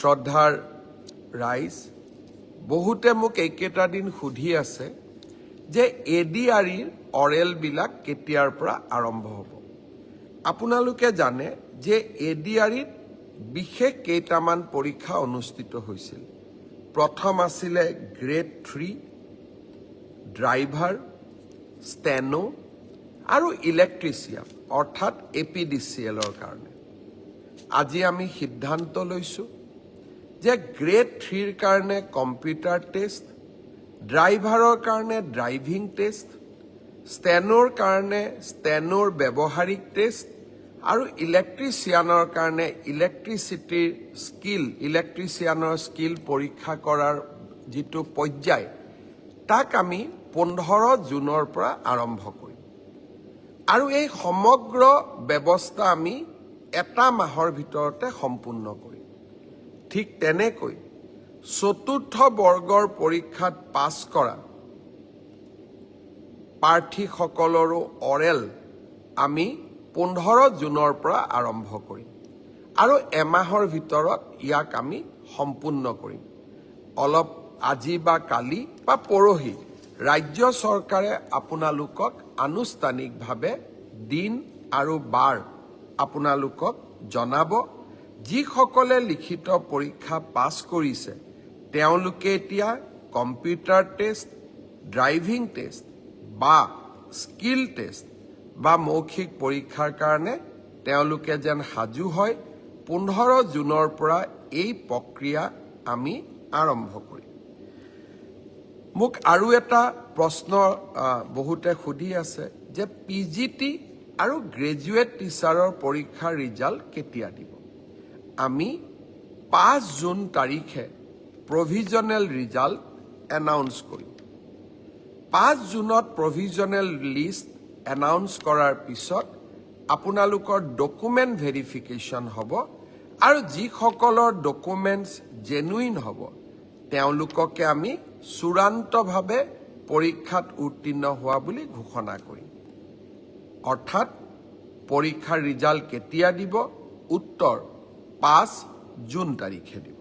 শ্ৰদ্ধাৰ ৰাইজ বহুতে মোক এইকেইটা দিন সুধি আছে যে এডিআৰইৰ অৰেলবিলাক কেতিয়াৰ পৰা আৰম্ভ হ'ব। আপোনালোকে জানে যে এডিআৰইত বিশেষ কেইটামান পৰীক্ষা অনুষ্ঠিত হৈছিল। প্ৰথম আছিলে গ্ৰেড 3 ড্ৰাইভাৰ, ষ্টেনো আৰু ইলেক্ট্ৰিচিয়ান অৰ্থাৎ APDCLৰ কাৰণে। আজি আমি সিদ্ধান্ত লৈছোঁ যে গ্ৰেড 3ৰ কাৰণে কম্পিউটাৰ টেষ্ট, ড্ৰাইভাৰৰ কাৰণে ড্ৰাইভিং টেষ্ট, ষ্টেনোৰ কাৰণে ষ্টেনোৰ ব্যৱহাৰিক টেষ্ট আৰু ইলেক্ট্ৰিচিয়ানৰ কাৰণে ইলেক্ট্ৰিচিয়ানৰ স্কিল পৰীক্ষা কৰাৰ যিটো পৰ্যায় তাক আমি 15 জুনৰ পৰা আৰম্ভ কৰিম আৰু এই সমগ্ৰ ব্যৱস্থা আমি এটা মাহৰ ভিতৰতে সম্পূৰ্ণ কৰিম। ঠিক তেনেকৈ চতুৰ্থ বৰ্গৰ পৰীক্ষাত পাছ কৰা প্ৰাৰ্থীসকলৰো অৰেল আমি 15 জুনৰ পৰা আৰম্ভ কৰিম আৰু এমাহৰ ভিতৰত ইয়াক আমি সম্পূৰ্ণ কৰিম। অলপ আজি বা কালি বা পৰহি ৰাজ্য চৰকাৰে আপোনালোকক আনুষ্ঠানিকভাৱে দিন আৰু বাৰ আপোনালোকক জনাব। যিসকলে লিখিত পৰীক্ষা পাছ কৰিছে তেওঁলোকে এতিয়া কম্পিউটাৰ টেষ্ট, ড্ৰাইভিং টেষ্ট বা স্কিল টেষ্ট বা মৌখিক পৰীক্ষাৰ কাৰণে তেওঁলোকে যেন সাজু হয়। 15 জুনৰ পৰা এই প্ৰক্ৰিয়া আমি আৰম্ভ কৰিম। মোক আৰু এটা প্ৰশ্ন বহুতে সুধি আছে যে PGT আৰু গ্ৰেজুৱেট টিচাৰৰ পৰীক্ষাৰ ৰিজাল্ট কেতিয়া দিব। আমি 5 জুন তাৰিখে প্ৰভিজনেল ৰিজাল্ট এনাউন্স কৰিম। 5 জুনত প্ৰভিজনেল লিষ্ট এনাউন্স কৰাৰ পিছত আপোনালোকৰ ডকুমেণ্ট ভেৰিফিকেশ্যন হ'ব আৰু যিসকলৰ ডকুমেণ্টছ জেনুইন হ'ব তেওঁলোককে আমি চূড়ান্তভাৱে পৰীক্ষাত উত্তীৰ্ণ হোৱা বুলি ঘোষণা কৰিম। অৰ্থাৎ পৰীক্ষাৰ ৰিজাল্ট কেতিয়া দিব? উত্তৰ 5 জুন তাৰিখে দিব।